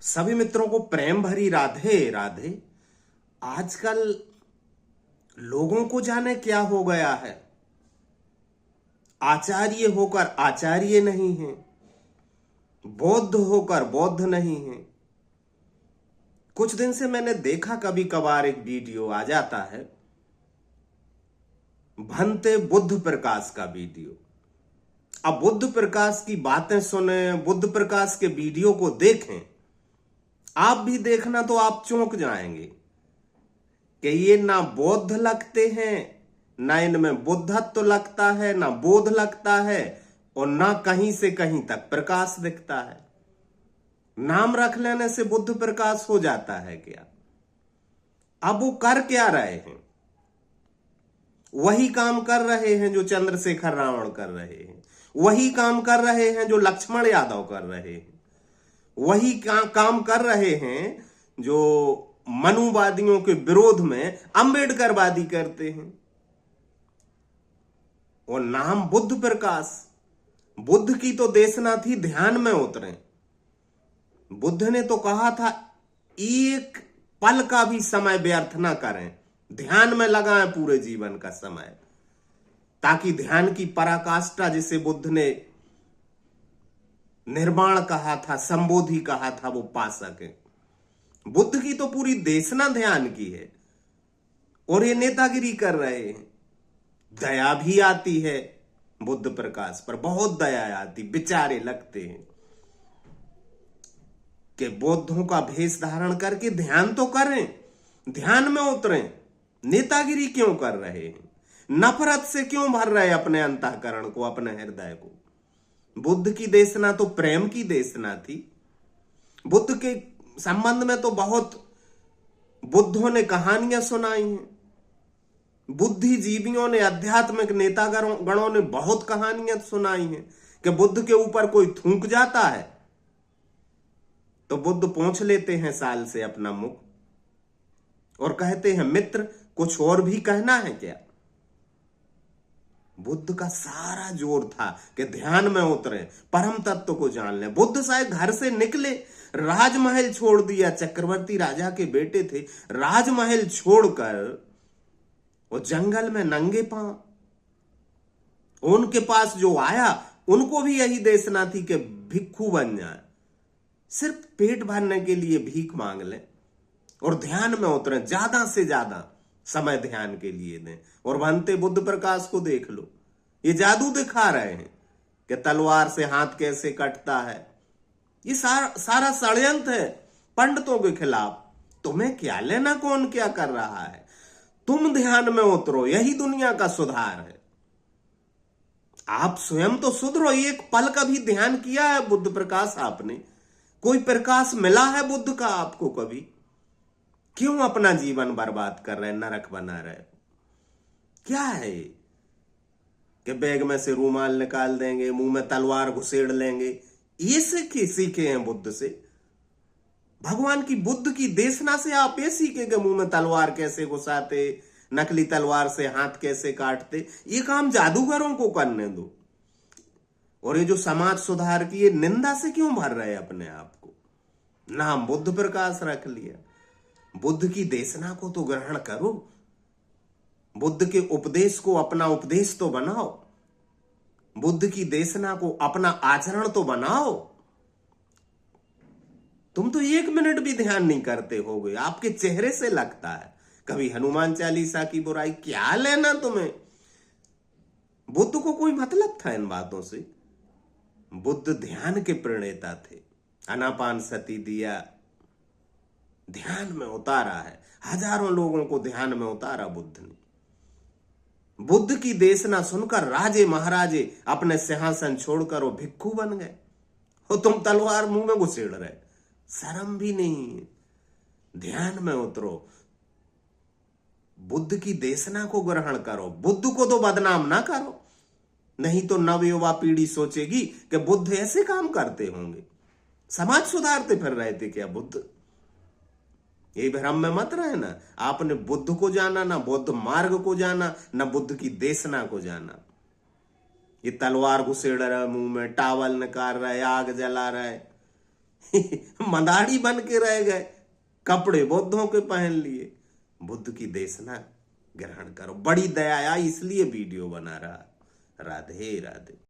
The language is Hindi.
सभी मित्रों को प्रेम भरी राधे राधे। आजकल लोगों को जाने क्या हो गया है, आचार्य होकर आचार्य नहीं है, बौद्ध होकर बौद्ध नहीं है। कुछ दिन से मैंने देखा कभी कभार एक वीडियो आ जाता है, भंते बुद्ध प्रकाश का वीडियो। अब बुद्ध प्रकाश की बातें सुने, बुद्ध प्रकाश के वीडियो को देखें, आप भी देखना तो आप चौंक जाएंगे कि ये ना बौद्ध लगते हैं, ना इनमें बुद्धत्व लगता है, ना बोध लगता है, और ना कहीं से कहीं तक प्रकाश दिखता है। नाम रख लेने से बुद्ध प्रकाश हो जाता है क्या? अब वो कर क्या रहे हैं? वही काम कर रहे हैं जो चंद्रशेखर रावण कर रहे हैं, वही काम कर रहे हैं जो लक्ष्मण यादव कर रहे हैं, वही काम कर रहे हैं जो मनुवादियों के विरोध में अंबेडकरवादी करते हैं। और नाम बुद्ध प्रकाश। बुद्ध की तो देशना थी ध्यान में उतरे। बुद्ध ने तो कहा था एक पल का भी समय व्यर्थ ना करें, ध्यान में लगाएं पूरे जीवन का समय, ताकि ध्यान की पराकाष्ठा जिसे बुद्ध ने निर्वाण कहा था, संबोधि कहा था, वो पा सके। बुद्ध की तो पूरी देशना ध्यान की है, और ये नेतागिरी कर रहे हैं। दया भी आती है बुद्ध प्रकाश पर, बहुत दया आती, बेचारे लगते हैं कि बौद्धों का भेष धारण करके ध्यान तो करें, ध्यान में उतरें। नेतागिरी क्यों कर रहे हैं? नफरत से क्यों भर रहे अपने अंतःकरण को, अपने हृदय को? बुद्ध की देशना तो प्रेम की देशना थी। बुद्ध के संबंध में तो बहुत बुद्धों ने कहानियां सुनाई हैं, बुद्धिजीवियों ने, आध्यात्मिक नेता गणों ने बहुत कहानियां सुनाई हैं कि बुद्ध के ऊपर कोई थूक जाता है तो बुद्ध पोंछ लेते हैं साल से अपना मुख और कहते हैं, मित्र कुछ और भी कहना है क्या? बुद्ध का सारा जोर था कि ध्यान में उतरे, परम तत्व को जान लें। बुद्ध शायद घर से निकले, राजमहल छोड़ दिया, चक्रवर्ती राजा के बेटे थे, राजमहल छोड़कर वो जंगल में नंगे पांव, उनके पास जो आया उनको भी यही देशना थी कि भिक्षु बन जाए, सिर्फ पेट भरने के लिए भीख मांग लें और ध्यान में उतरे, ज्यादा से ज्यादा समय ध्यान के लिए दें। और भंते बुद्ध प्रकाश को देख लो, ये जादू दिखा रहे हैं कि तलवार से हाथ कैसे कटता है। ये सारा षड्यंत्र है पंडितों के खिलाफ। तुम्हें क्या लेना कौन क्या कर रहा है? तुम ध्यान में उतरो, यही दुनिया का सुधार है। आप स्वयं तो सुधरो। एक पल का भी ध्यान किया है बुद्ध प्रकाश आपने? कोई प्रकाश मिला है बुद्ध का आपको कभी? क्यों अपना जीवन बर्बाद कर रहे, नरक बना रहे? क्या है कि बैग में से रूमाल निकाल देंगे, मुंह में तलवार घुसेड़ लेंगे? ये सीखे हैं बुद्ध से? भगवान की बुद्ध की देशना से आप ये सीखे कि मुंह में तलवार कैसे घुसाते, नकली तलवार से हाथ कैसे काटते? ये काम जादूगरों को करने दो। और ये जो समाज सुधार की ये निंदा से क्यों भर रहे अपने आप को? नाम बुद्ध प्रकाश रख लिया। बुद्ध की देशना को तो ग्रहण करो, बुद्ध के उपदेश को अपना उपदेश तो बनाओ, बुद्ध की देशना को अपना आचरण तो बनाओ। तुम तो एक मिनट भी ध्यान नहीं करते होगे, आपके चेहरे से लगता है। कभी हनुमान चालीसा की बुराई, क्या लेना तुम्हें? बुद्ध को कोई मतलब था इन बातों से? बुद्ध ध्यान के प्रणेता थे। आनापान सती दिया, ध्यान में उतारा है, हजारों लोगों को ध्यान में उतारा बुद्ध ने। बुद्ध की देशना सुनकर राजे महाराजे अपने सिंहासन छोड़कर वो भिक्षु बन गए। हो तुम तलवार मुंह में घुसेड़ रहे, शर्म भी नहीं है? ध्यान में उतरो, बुद्ध की देशना को ग्रहण करो, बुद्ध को तो बदनाम ना करो, नहीं तो नवयुवा पीढ़ी सोचेगी कि बुद्ध ऐसे काम करते होंगे। समाज सुधारते फिर रहे थे क्या बुद्ध? ये भ्रम में मत रहना। आपने बुद्ध को जाना, ना बुद्ध मार्ग को जाना, ना बुद्ध की देशना को जाना। ये तलवार घुसेड़ रहा है मुंह में, टावल निकाल रहा है, आग जला रहा है, मदारी बन के रह गए, कपड़े बुद्धों के पहन लिए। बुद्ध की देशना ग्रहण करो। बड़ी दया आई इसलिए वीडियो बना रहा। राधे राधे।